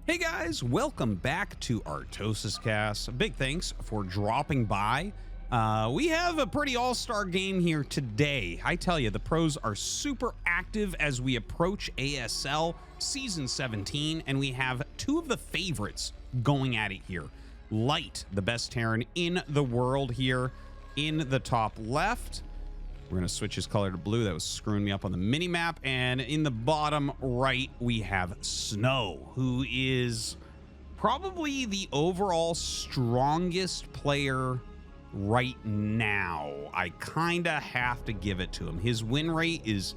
Hey guys, welcome back to ArtosisCasts. Big thanks for dropping by. We have a pretty all-star game here today. I tell you, the pros are super active as we approach ASL Season 17, and we have two of the favorites going at it here. Light, the best Terran in the world here in the top left. We're going to switch his color to blue. That was screwing me up on the mini map. And in the bottom right, we have Snow, who is probably the overall strongest player right now. I kind of have to give it to him. His win rate is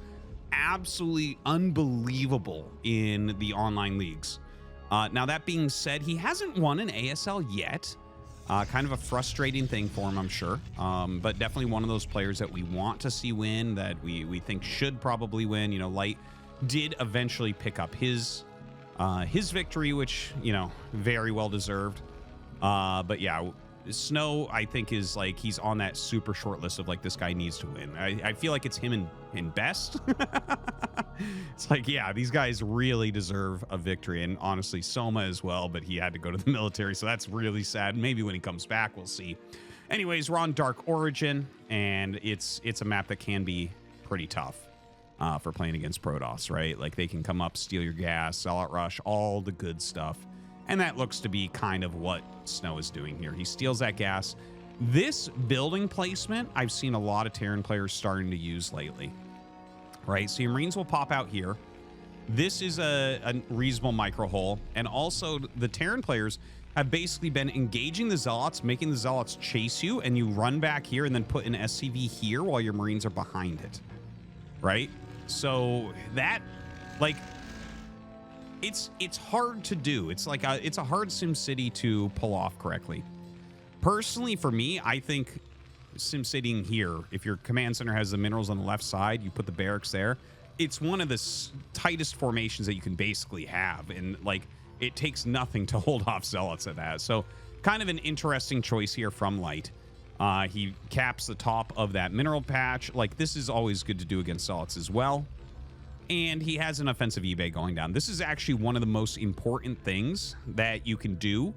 absolutely unbelievable in the online leagues. Now, that being said, he hasn't won an ASL yet. Kind of a frustrating thing for him, I'm sure. But definitely one of those players that we want to see win, that we think should probably win. You know, Light did eventually pick up his victory, which, you know, very well deserved. But yeah, Snow, I think, is like, he's on that super short list of like, this guy needs to win. I feel like it's him in best. It's like, yeah, these guys really deserve a victory. And honestly, Soma as well, but he had to go to the military. So that's really sad. Maybe when he comes back, we'll see. Anyways, we're on Dark Origin, and it's a map that can be pretty tough for playing against Protoss, right? Like, they can come up, steal your gas, Zealot Rush, all the good stuff. And that looks to be kind of what Snow is doing here. He steals that gas. This building placement, I've seen a lot of Terran players starting to use lately, right? So your Marines will pop out here. This is a reasonable micro hole. And also the Terran players have basically been engaging the Zealots, making the Zealots chase you, and you run back here and then put an SCV here while your Marines are behind it, right? So that, like, it's hard to do. It's like it's a hard SimCity to pull off correctly. Personally, for me, I think SimCitying here, if your command center has the minerals on the left side, you put the barracks there. It's one of the tightest formations that you can basically have, and like, it takes nothing to hold off Zealots at that. So kind of an interesting choice here from Light. He caps the top of that mineral patch. Like, this is always good to do against Zealots as well. And he has an offensive eBay going down. This is actually one of the most important things that you can do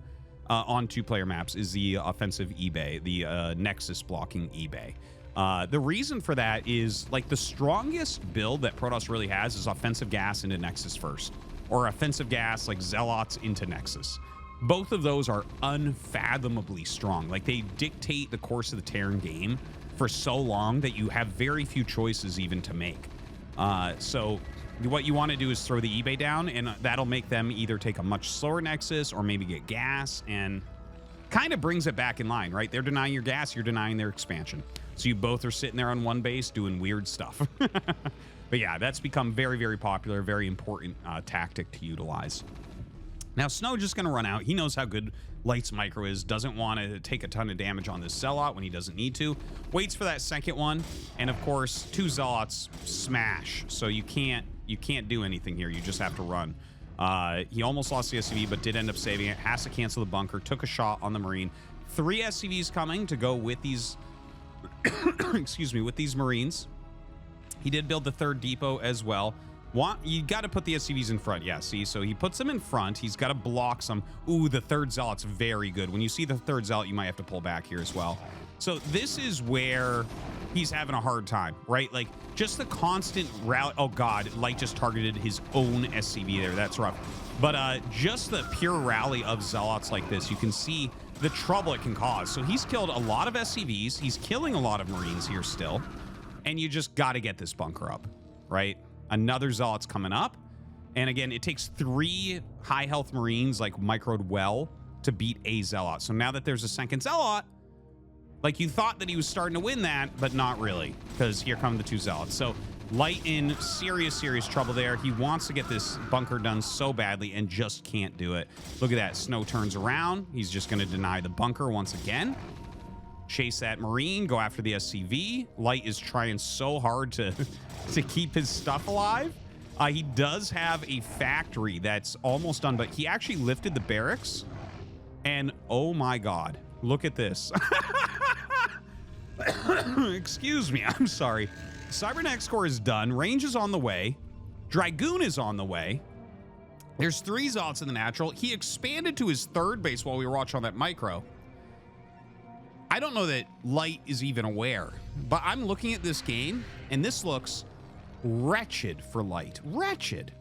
on two-player maps, is the offensive eBay, the Nexus blocking eBay. The reason for that is, like, the strongest build that Protoss really has is offensive gas into Nexus first, or offensive gas like Zealots into Nexus. Both of those are unfathomably strong. Like, they dictate the course of the Terran game for so long that you have very few choices even to make. So what you want to do is throw the eBay down, and that'll make them either take a much slower Nexus or maybe get gas, and kind of brings it back in line, right? They're denying your gas, you're denying their expansion. So you both are sitting there on one base doing weird stuff. But yeah, that's become very, very popular, very important tactic to utilize. Now, Snow just going to run out. He knows how good Light's micro is. Doesn't want to take a ton of damage on this Zealot when he doesn't need to. Waits for that second one. And of course, two Zealots smash. So you can't do anything here. You just have to run. He almost lost the SCV, but did end up saving it. Has to cancel the bunker. Took a shot on the Marine. 3 SCVs coming to go with these, excuse me, with these Marines. He did build the third depot as well. You got to put the SCVs in front. Yeah, see, so he puts them in front. He's got to block some. Ooh, the third Zealot's very good. When you see the third Zealot, you might have to pull back here as well. So this is where he's having a hard time, right? Like, just the constant rally. Oh God, Light just targeted his own SCV there. That's rough. But just the pure rally of Zealots like this, you can see the trouble it can cause. So he's killed a lot of SCVs. He's killing a lot of Marines here still. And you just got to get this bunker up, right? Another Zealot's coming up. And again, it takes 3 high health Marines, like, microed well to beat a Zealot. So now that there's a second Zealot, like, you thought that he was starting to win that, but not really, because here come the 2 Zealots. So Light in serious, serious trouble there. He wants to get this bunker done so badly and just can't do it. Look at that. Snow turns around. He's just going to deny the bunker once again. Chase that Marine, go after the SCV. Light is trying so hard to keep his stuff alive. He does have a factory that's almost done, but he actually lifted the barracks. And oh my God, look at this. Excuse me, I'm sorry. Cybernetic Core is done. Range is on the way. Dragoon is on the way. There's 3 Zealots in the natural. He expanded to his 3rd base while we were watching on that micro. I don't know that Light is even aware, but I'm looking at this game, and this looks wretched for Light. Wretched.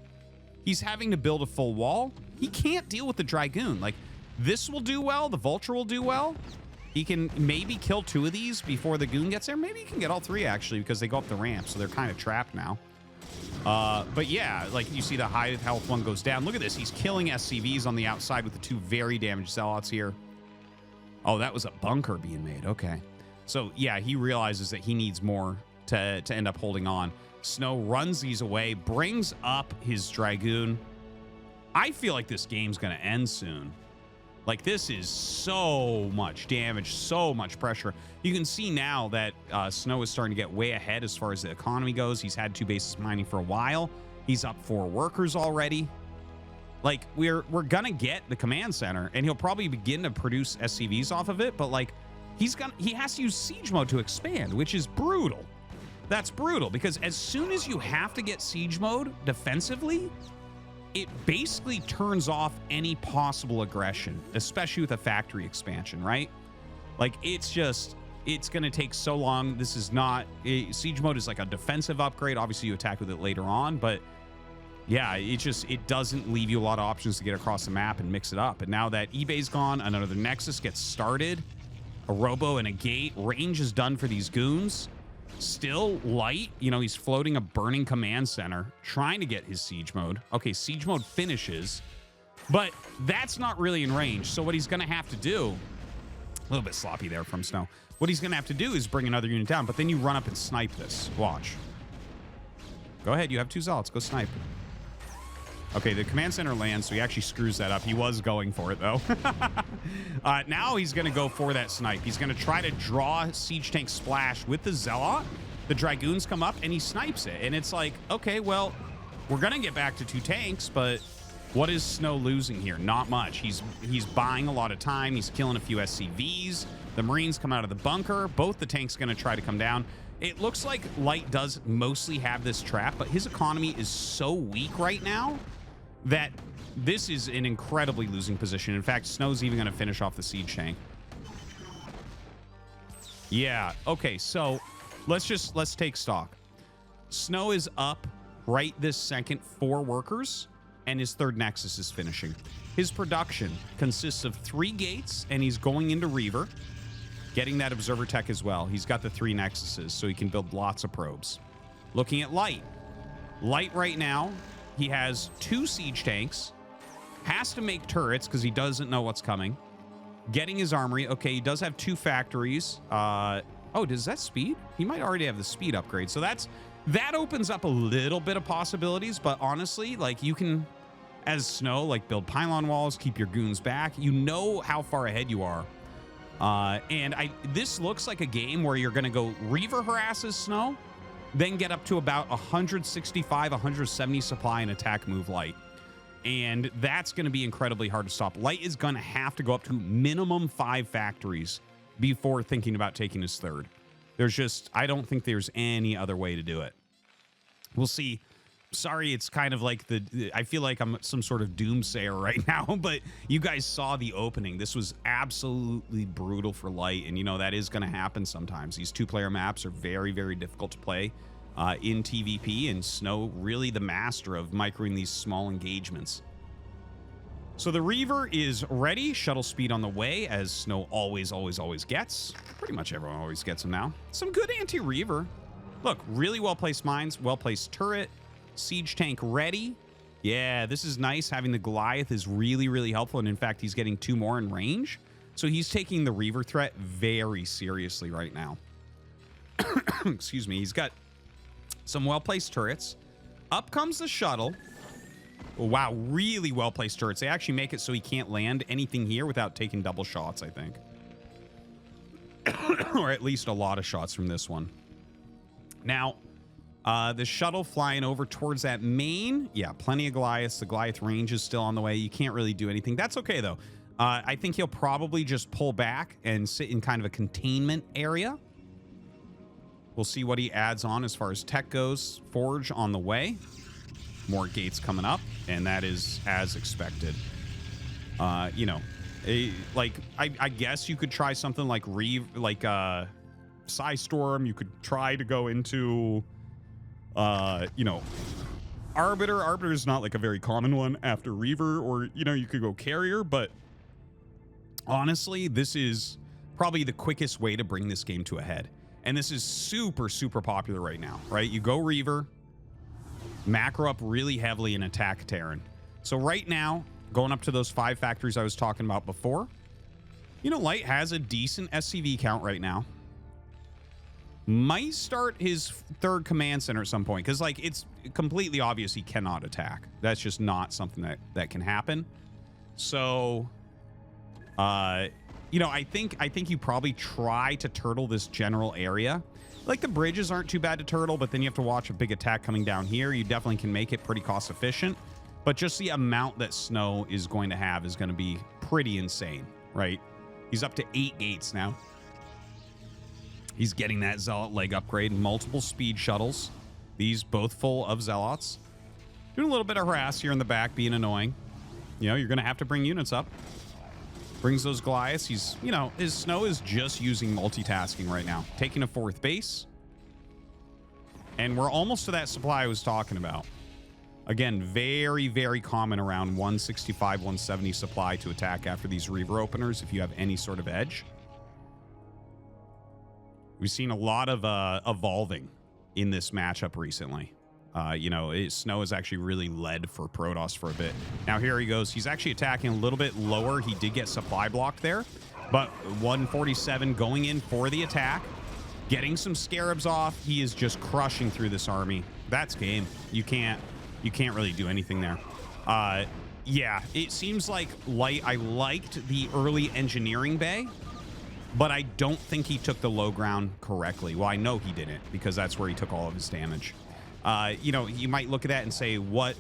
He's having to build a full wall. He can't deal with the Dragoon. Like, this will do well. The Vulture will do well. He can maybe kill 2 of these before the Goon gets there. Maybe he can get all 3, actually, because they go up the ramp, so they're kind of trapped now. But yeah, like you see the high health one goes down. Look at this. He's killing SCVs on the outside with the 2 very damaged Zealots here. Oh, that was a bunker being made. Okay. So yeah, he realizes that he needs more to end up holding on. Snow runs these away, brings up his Dragoon. I feel like this game's going to end soon. Like, this is so much damage, so much pressure. You can see now that Snow is starting to get way ahead as far as the economy goes. He's had 2 bases mining for a while. He's up 4 workers already. Like, we're gonna get the command center, and he'll probably begin to produce SCVs off of it. But like, he has to use siege mode to expand, which is brutal. That's brutal, because as soon as you have to get siege mode defensively, it basically turns off any possible aggression, especially with a factory expansion, right? Like, it's going to take so long. This is not... Siege mode is like a defensive upgrade. Obviously, you attack with it later on, but yeah, it doesn't leave you a lot of options to get across the map and mix it up. And now that eBay's gone, another Nexus gets started. A Robo and a Gate. Range is done for these goons. Still Light, you know, he's floating a burning command center, trying to get his siege mode. Okay, siege mode finishes, but that's not really in range. So what he's going to have to do, a little bit sloppy there from Snow. What he's going to have to do is bring another unit down, but then you run up and snipe this. Watch. Go ahead, you have 2 Zealots. Go snipe. Okay, the command center lands, so he actually screws that up. He was going for it, though. Now he's going to go for that snipe. He's going to try to draw Siege Tank Splash with the Zealot. The Dragoons come up, and he snipes it. And it's like, okay, well, we're going to get back to 2 tanks, but what is Snow losing here? Not much. He's buying a lot of time. He's killing a few SCVs. The Marines come out of the bunker. Both the tanks going to try to come down. It looks like Light does mostly have this trap, but his economy is so weak right now that this is an incredibly losing position. In fact, Snow's even going to finish off the siege tank. Yeah, okay, so let's take stock. Snow is up right this second 4 workers, and his 3rd Nexus is finishing. His production consists of 3 gates, and he's going into Reaver, getting that Observer Tech as well. He's got the 3 Nexuses, so he can build lots of probes. Looking at Light. Light right now, he has 2 siege tanks, has to make turrets because he doesn't know what's coming. Getting his armory. Okay, he does have 2 factories. Oh, does that speed? He might already have the speed upgrade. So that opens up a little bit of possibilities. But honestly, like, you can, as Snow, like, build pylon walls, keep your goons back. You know how far ahead you are. And this looks like a game where you're going to go Reaver harasses Snow, then get up to about 165, 170 supply and attack move Light. And that's going to be incredibly hard to stop. Light is going to have to go up to minimum 5 factories before thinking about taking his 3rd. I don't think there's any other way to do it. We'll see. Sorry, it's kind of like I feel like I'm some sort of doomsayer right now, but you guys saw the opening. This was absolutely brutal for Light, and you know that is going to happen sometimes. These 2-player maps are very, very difficult to play in TVP, and Snow really the master of microing these small engagements. So the Reaver is ready. Shuttle speed on the way, as Snow always, always, always gets. Pretty much everyone always gets them now. Some good anti-Reaver. Look, really well-placed mines, well-placed turret. Siege tank ready. Yeah, this is nice. Having the Goliath is really, really helpful. And in fact, he's getting 2 more in range. So he's taking the Reaver threat very seriously right now. Excuse me. He's got some well-placed turrets. Up comes the shuttle. Oh, wow, really well-placed turrets. They actually make it so he can't land anything here without taking double shots, I think. Or at least a lot of shots from this one. Now, the shuttle flying over towards that main. Yeah, plenty of Goliaths. The Goliath range is still on the way. You can't really do anything. That's okay, though. I think he'll probably just pull back and sit in kind of a containment area. We'll see what he adds on as far as tech goes. Forge on the way. more gates coming up, and that is as expected. You know, like I guess you could try something like Psy Storm. You could try to go into you know, Arbiter. Arbiter is not like a very common one after Reaver, or you know, you could go Carrier, but honestly, this is probably the quickest way to bring this game to a head. And this is super, super popular right now, right? You go Reaver, macro up really heavily in attack Terran. So right now, going up to those 5 factories I was talking about before, you know, Light has a decent SCV count right now. Might start his 3rd command center at some point, because like it's completely obvious he cannot attack. That's just not something that can happen. So you know, I think you probably try to turtle this general area. Like the bridges aren't too bad to turtle, but then you have to watch a big attack coming down here. You definitely can make it pretty cost efficient, but just the amount that Snow is going to have is going to be pretty insane, right? He's up to 8 gates now. He's getting that Zealot leg upgrade, multiple speed shuttles. These both full of Zealots. Doing a little bit of harass here in the back, being annoying. You know, you're going to have to bring units up. Brings those Goliaths. He's, you know, his Snow is just using multitasking right now. Taking a 4th base. And we're almost to that supply I was talking about. Again, very, very common around 165, 170 supply to attack after these Reaver openers if you have any sort of edge. We've seen a lot of evolving in this matchup recently. You know, Snow has actually really led for Protoss for a bit. Now here he goes. He's actually attacking a little bit lower. He did get supply blocked there, but 147 going in for the attack, getting some Scarabs off. He is just crushing through this army. That's game. You can't really do anything there. Yeah, it seems like I liked the early engineering bay, but I don't think he took the low ground correctly. Well, I know he didn't, because that's where he took all of his damage. You know, you might look at that and say, what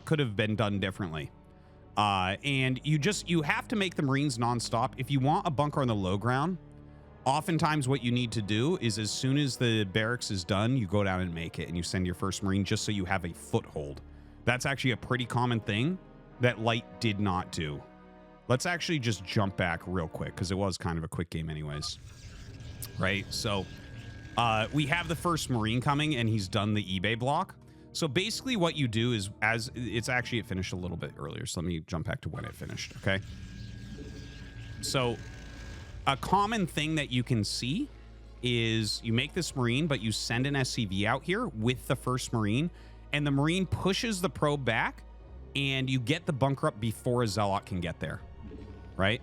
could have been done differently? And you have to make the Marines nonstop. If you want a bunker on the low ground, oftentimes what you need to do is as soon as the barracks is done, you go down and make it, and you send your first Marine just so you have a foothold. That's actually a pretty common thing that Light did not do. Let's actually just jump back real quick, because it was kind of a quick game anyways. Right? So we have the first Marine coming, and he's done the eBay block. So basically what you do is, it finished a little bit earlier, so let me jump back to when it finished, okay? So a common thing that you can see is you make this Marine, but you send an SCV out here with the first Marine, and the Marine pushes the probe back, and you get the bunker up before a Zealot can get there, right?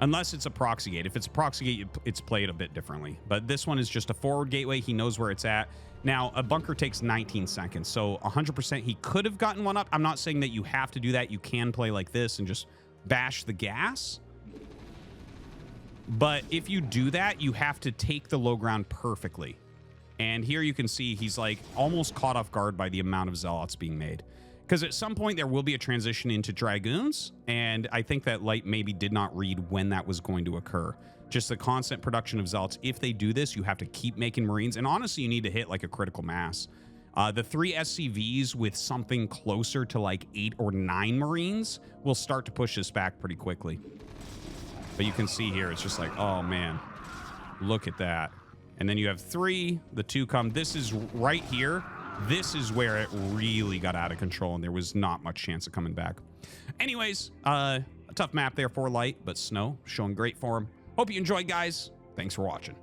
Unless it's a proxy gate. If it's a proxy gate, it's played a bit differently. But this one is just a forward gateway. He knows where it's at. Now, a bunker takes 19 seconds, so 100% he could have gotten one up. I'm not saying that you have to do that. You can play like this and just bash the gas. But if you do that, you have to take the low ground perfectly. And here you can see he's like almost caught off guard by the amount of Zealots being made. Because at some point there will be a transition into Dragoons, and I think that Light maybe did not read when that was going to occur. Just the constant production of Zealots. If they do this, you have to keep making Marines, and honestly, you need to hit like a critical mass. The 3 SCVs with something closer to like 8 or 9 Marines will start to push this back pretty quickly. But you can see here, it's just like, oh man, look at that. And then you have 3, the 2 come. This is right here. This is where it really got out of control, and there was not much chance of coming back. Anyways, a tough map there for Light, but Snow showing great form. Hope you enjoyed, guys. Thanks for watching.